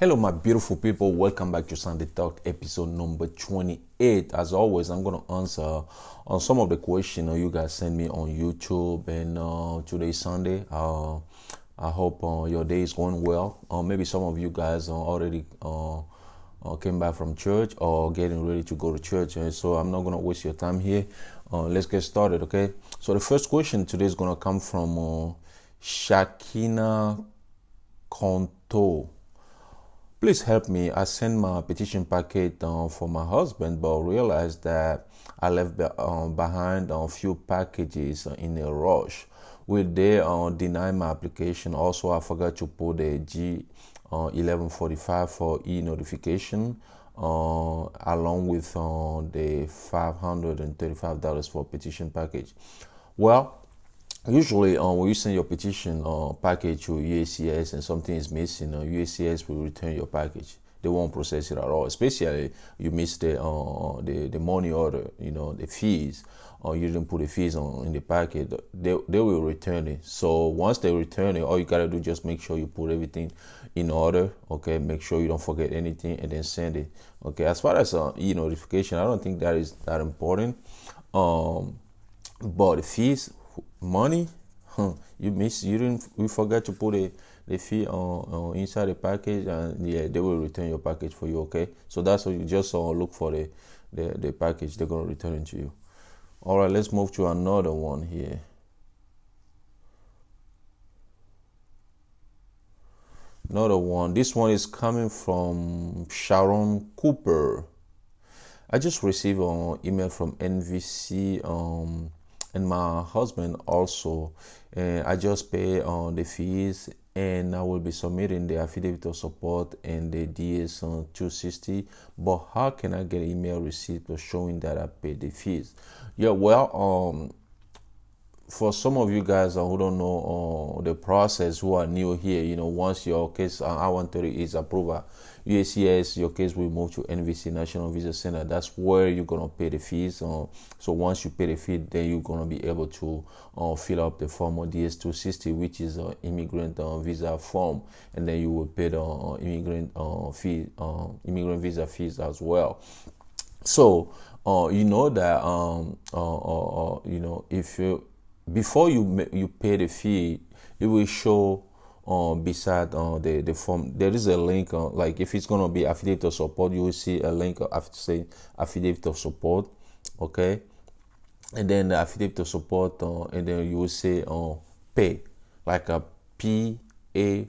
Hello, my beautiful people. Welcome back to Sunday Talk, episode number 28. As always, I'm going to answer on some of the questions you guys send me on YouTube. And today's Sunday. I hope your day is going well. Maybe some of you guys already came back from church or getting ready to go to church. And so I'm not going to waste your time here. Let's get started, okay? So the first question today is going to come from Shakina Konto. Please help me. I sent my petition packet for my husband, but realized that I left behind a few packages in a rush. Will they deny my application? Also, I forgot to put a G 1145 for e-notification along with the $535 for petition package. Well, usually, when you send your petition package to USCIS and something is missing, USCIS will return your package. They won't process it at all. Especially you miss the money order, the fees, or you didn't put the fees in the packet. They will return it. So once they return it, all you gotta do just make sure you put everything in order. Okay, make sure you don't forget anything, and then send it. Okay. As far as e-notification, I don't think that is that important. But the fees, money, you forgot to put the fee on inside the package, and yeah, they will return your package for you. Okay, so that's what you just look for the package. They're gonna return it to you. All right, let's move to another one here. Another one. This one is coming from Sharon Cooper. I just received an email from NVC and my husband also. I just pay the fees, and I will be submitting the affidavit of support and the DS 260. But how can I get email receipt showing that I paid the fees? Yeah, well, for some of you guys who don't know the process, who are new here, once your case I-130 is approved, USCIS, your case will move to NVC, National Visa Center. That's where you're going to pay the fees. So once you pay the fee, then you're going to be able to fill up the form of DS-260, which is an immigrant visa form. And then you will pay the immigrant visa fees as well. So, that, if you, before you pay the fee, it will show beside the form. There is a link, like if it's going to be affidavit of support, you will see a link after saying affidavit of support. Okay, and then the affidavit of support, and then you will say pay, like a PAY.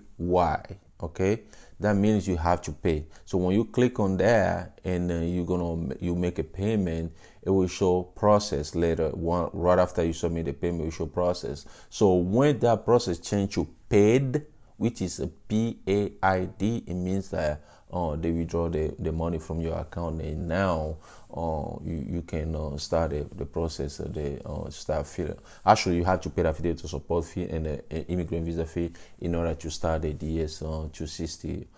Okay, that means you have to pay. So when you click on that and you make a payment, it will show process later. Right after you submit the payment, it will show process. So when that process change to paid, which is a PAID, it means that they withdraw the money from your account, and now you can start the process of the start filling. Actually, you have to pay the affidavit of support fee and the immigrant visa fee in order to start the DS 260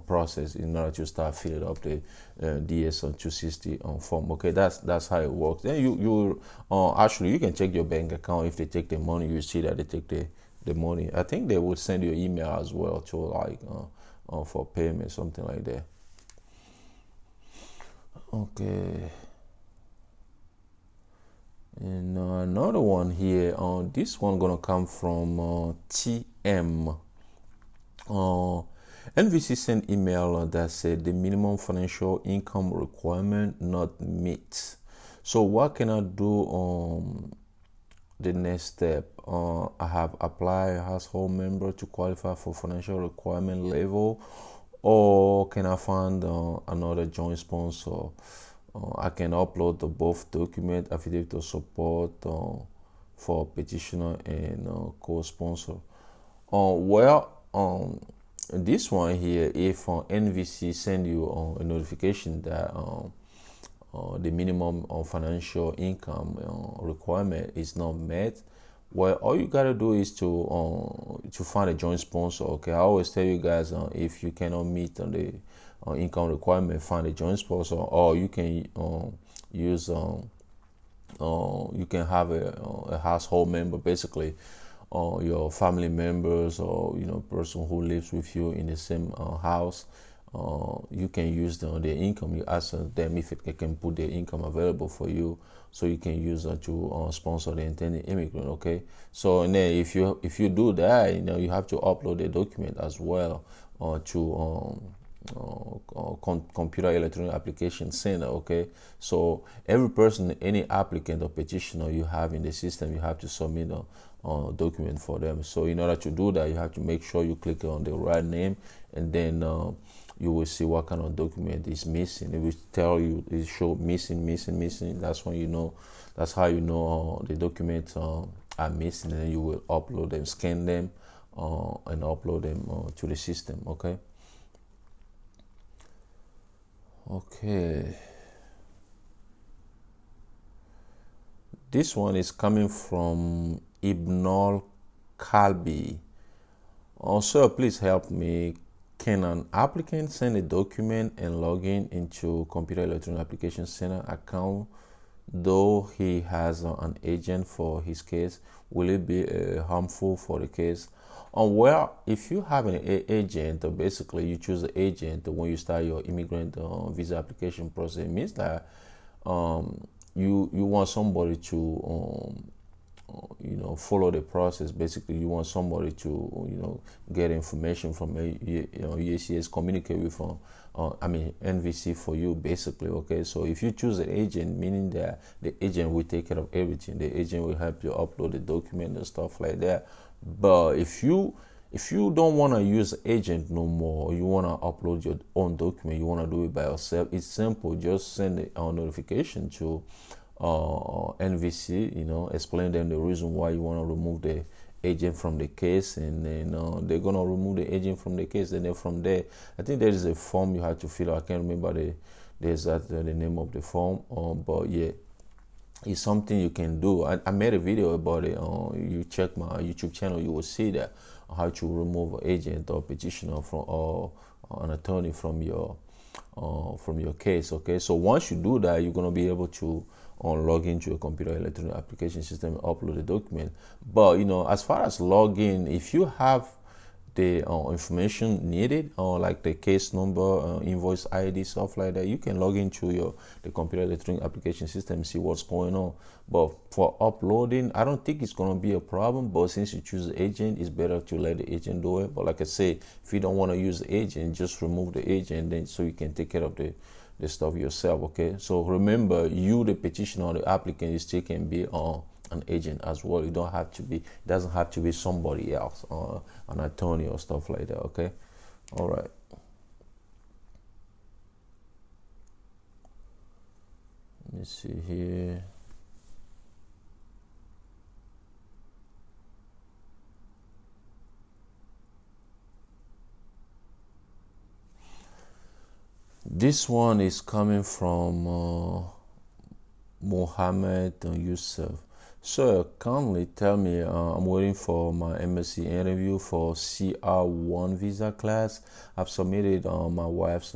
process, in order to start filling up the DS 260 form. Okay, that's how it works. Then you actually you can check your bank account. If they take the money, you see that they take the money. I think they will send you an email as well to like for payment, something like that. Okay. And another one here. This one gonna come from TM. NVC sent email that said the minimum financial income requirement not met. So what can I do? The next step, I have applied household member to qualify for financial requirement level, or can I find another joint sponsor? I can upload both document, affidavit of support for petitioner and co-sponsor. This one here, if NVC send you a notification that the minimum financial income requirement is not met, well, all you gotta do is to find a joint sponsor. Okay, I always tell you guys, if you cannot meet the income requirement, find a joint sponsor, or you can use you can have a household member basically your family members, or person who lives with you in the same house. You can use their income. You ask them if they can put their income available for you, so you can use that to sponsor the intended immigrant. Okay, so and then if you do that, you have to upload the document as well to computer electronic application center. Okay, so every person, any applicant or petitioner you have in the system, you have to submit a document for them. So in order to do that, you have to make sure you click on the right name, and then you will see what kind of document is missing. It will tell you, it show missing. That's when that's how the documents are missing, and then you will upload them, scan them, and upload them to the system. Okay. This one is coming from Ibnol Kalbi. Also, please help me. Can an applicant send a document and log in into Computer Electronic Application Center account though he has an agent for his case? Will it be harmful for the case? Well, if you have an agent, basically you choose an agent when you start your immigrant visa application process. It means that you want somebody to follow the process. Basically, you want somebody to get information from USCIS, communicate with NVC for you, basically. Okay, so if you choose an agent, meaning that the agent will take care of everything. The agent will help you upload the document and stuff like that. But if you don't want to use agent no more, or you want to upload your own document, you want to do it by yourself, it's simple. Just send a notification to NVC, explain them the reason why you want to remove the agent from the case, and then they're gonna remove the agent from the case. And then from there, I think there is a form you have to fill out. I can't remember the name of the form, but yeah, it's something you can do. I made a video about it. You check my YouTube channel, you will see that how to remove an agent or petitioner from or an attorney from your case. Okay, so once you do that, you're gonna be able to log into a computer electronic application system and upload the document. But as far as login, if you have the information needed, like the case number, invoice ID, stuff like that, you can log into the computer electronic application system and see what's going on. But for uploading, I don't think it's going to be a problem. But since you choose the agent, it's better to let the agent do it. But like I say, if you don't want to use the agent, just remove the agent, then so you can take care of the stuff yourself. Okay, so remember, you, the petitioner or the applicant, you still can be an agent as well. It doesn't have to be somebody else, an attorney or stuff like that. Okay, all right. Let me see here. This one is coming from Mohammed Yusuf. Sir, kindly tell me, I'm waiting for my embassy interview for CR1 visa class. I've submitted my wife's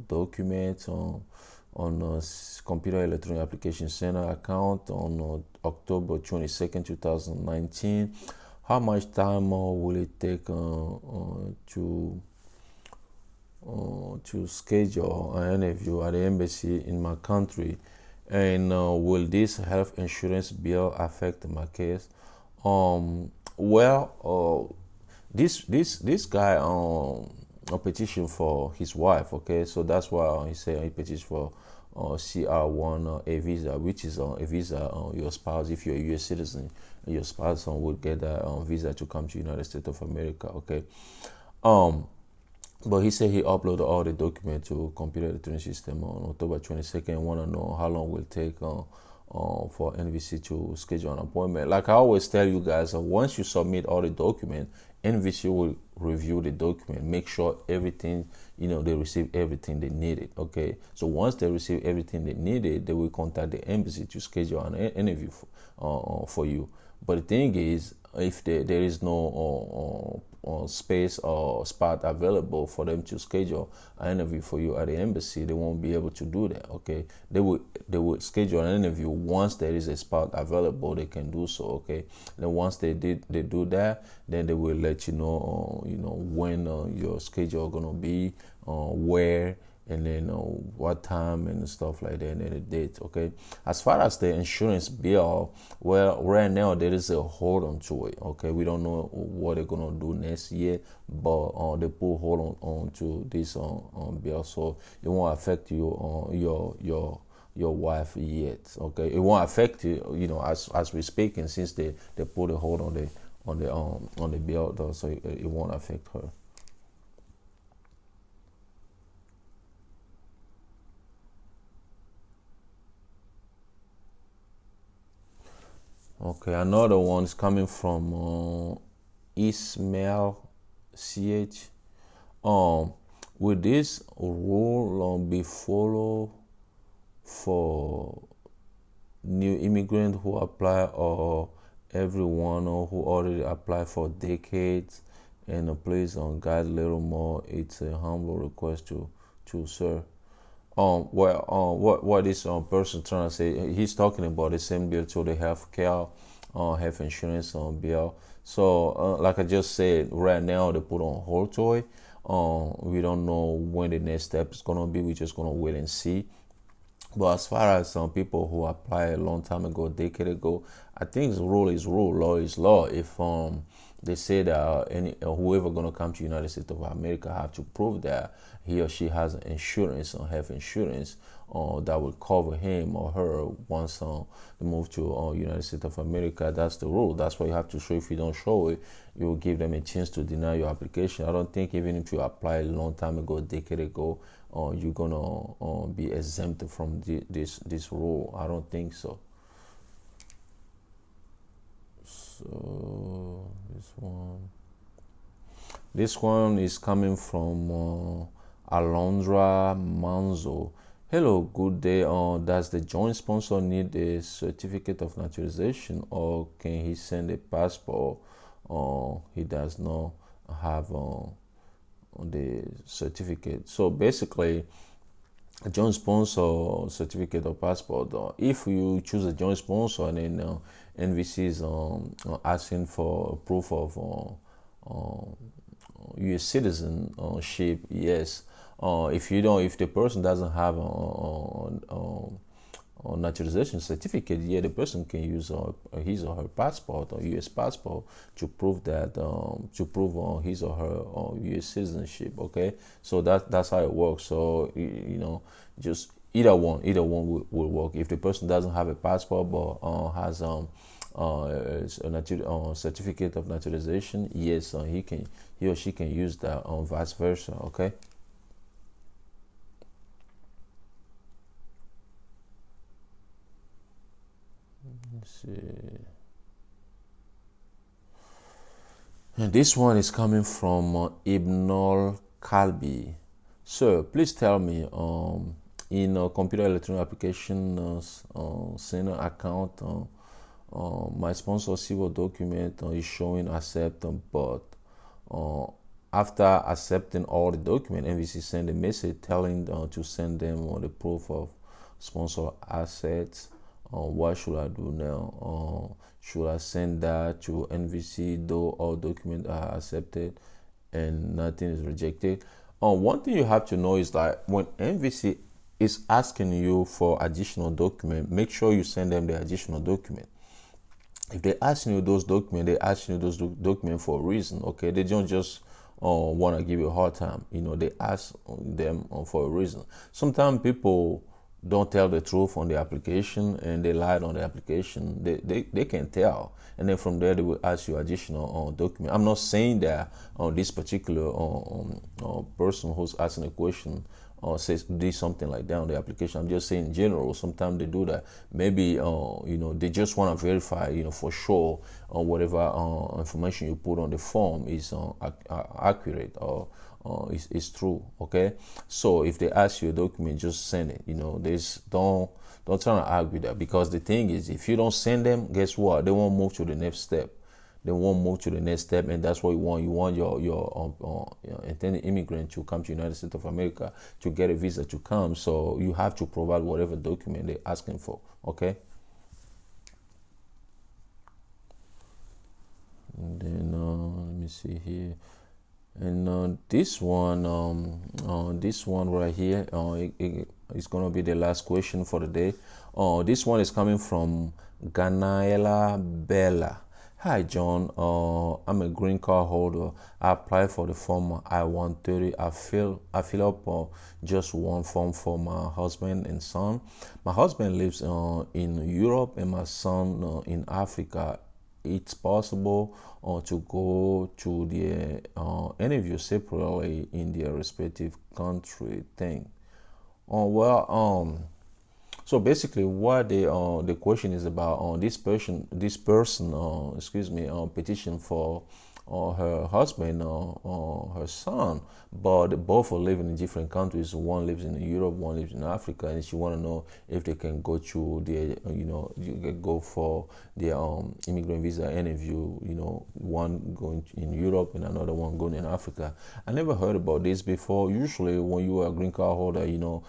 documents on Computer Electronic Application Center account on October 22nd, 2019. How much time will it take to schedule an interview at the embassy in my country? And will this health insurance bill affect my case? This guy a petition for his wife. Okay, so that's why he said he petitioned for CR1 a visa, which is a visa your spouse, if you're a U.S. citizen, your spouse would get a visa to come to United States of America. Okay, but he said he uploaded all the documents to computer electronic system on October 22nd. Want to know how long it will take for NVC to schedule an appointment. Like I always tell you guys, once you submit all the documents, NVC will review the document, make sure everything, they receive everything they needed. Okay, so once they receive everything they needed, they will contact the embassy to schedule an interview for you. But the thing is, if there is no space or spot available for them to schedule an interview for you at the embassy, they won't be able to do that. Okay, they would schedule an interview once there is a spot available. They can do so. Okay, then once they do that, then they will let you know when your schedule gonna be, where, and then what time and stuff like that, and then the date. Okay, as far as the insurance bill, well, right now there is a hold on to it. Okay, we don't know what they're gonna do next year, but they put hold on to this bill, so it won't affect you your wife yet. Okay, it won't affect you, as we're speaking, since they put a hold on the bill, though, so it won't affect her. Okay, another one is coming from Ismail CH. Um, will this rule be followed for new immigrants who apply, or everyone who already applied for decades? And please guide a little more. It's a humble request to sir. What this person trying to say? He's talking about the same bill to the health care, health insurance bill. So, like I just said, right now they put on hold to it. We don't know when the next step is gonna be. We're just gonna wait and see. But as far as some people who applied a long time ago, a decade ago, I think rule is rule, law is law. If they say that whoever gonna come to United States of America have to prove that he or she has insurance or health insurance that will cover him or her once they move to United States of America. That's the rule. That's what you have to show. If you don't show it, you will give them a chance to deny your application. I don't think even if you applied a long time ago, a decade ago, you're gonna be exempted from this rule. I don't think so. So this one is coming from Alondra Manzo. Hello, good day. Does the joint sponsor need a certificate of naturalization, or can he send a passport? He does not have the certificate. So basically, a joint sponsor certificate or passport. If you choose a joint sponsor and then NVC is asking for proof of U.S. citizenship, yes. If the person doesn't have a naturalization certificate, yeah, the person can use his or her passport or U.S. passport to prove that his or her U.S. citizenship. Okay, so that's how it works. So just either one will work. If the person doesn't have a passport but has a certificate of naturalization, yes, he or she can use that. Vice versa. Okay. Let's see. And this one is coming from Ibnul Kalbi. Sir, please tell me, in a computer electronic application center account, my sponsor civil document is showing accept, but after accepting all the document, NVC send a message telling to send them the proof of sponsor assets. What should I do now? Should I send that to NVC though all documents are accepted and nothing is rejected? One thing you have to know is that when NVC is asking you for additional document, make sure you send them the additional document. If they asking you those documents, they asking you those documents for a reason. Okay, they don't just want to give you a hard time. They ask them for a reason. Sometimes people don't tell the truth on the application and they lied on the application. They can tell, and then from there they will ask you additional document. I'm not saying that this particular person who's asking a question says did something like that on the application. I'm just saying in general. Sometimes they do that. Maybe they just want to verify for sure whatever information you put on the form is accurate or is true. Okay, so if they ask you a document, just send it. There's don't try to argue that, because the thing is, if you don't send them, guess what, they won't move to the next step. they won't move to the next step, and that's what you want. You want your intended immigrant to come to United States of America to get a visa to come. So you have to provide whatever document they're asking for. Okay. And then let me see here. And this one right here, it's gonna be the last question for the day. This one is coming from Ganaela Bella. Hi John, I'm a green card holder. I applied for the form I-130. I fill up just one form for my husband and son. My husband lives in Europe and my son in Africa. It's possible to go to the interview separately in their respective country thing. So basically, what the question is about this person excuse me petition for her husband or her son, but both are living in different countries. One lives in Europe, one lives in Africa, and she want to know if they can go to the you can go for the immigrant visa interview. One going in Europe and another one going in Africa. I never heard about this before. Usually, when you are a green card holder, you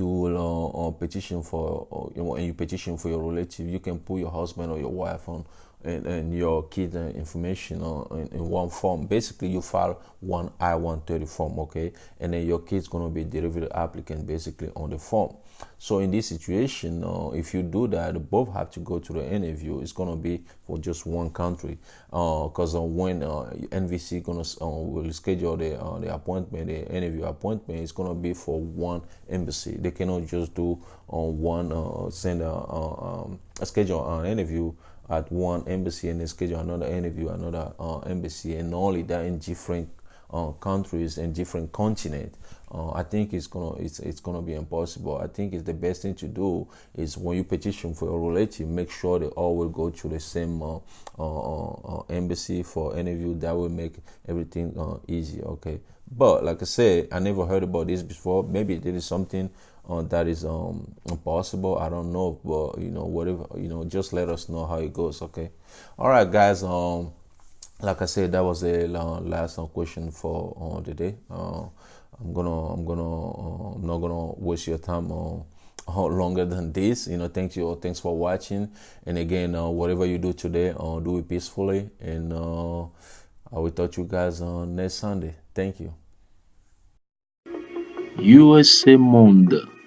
will petition for, and you petition for your relative. You can put your husband or your wife on and your kids information in one form. Basically, you file one I-130 form, okay, and then your kid's gonna be derivative applicant basically on the form. So in this situation, if you do that, both have to go to the interview. It's gonna be for just one country, because when NVC will schedule the appointment, the interview appointment, it's gonna be for one embassy. They cannot just do send a schedule an interview at one embassy and then schedule another interview, another embassy, and only that in different countries and different continents. I think it's gonna be impossible. I think it's the best thing to do is when you petition for your relative, make sure they all will go to the same embassy for interview. That will make everything easy. Okay, but like I said, I never heard about this before. Maybe there is something that is impossible. I don't know, but whatever, just let us know how it goes. Okay, all right, guys. Like I said, that was the last question for the day. I'm not gonna waste your time longer than this. Thanks for watching. And again, whatever you do today, do it peacefully. And I will talk to you guys on next Sunday. Thank you. USA Monde.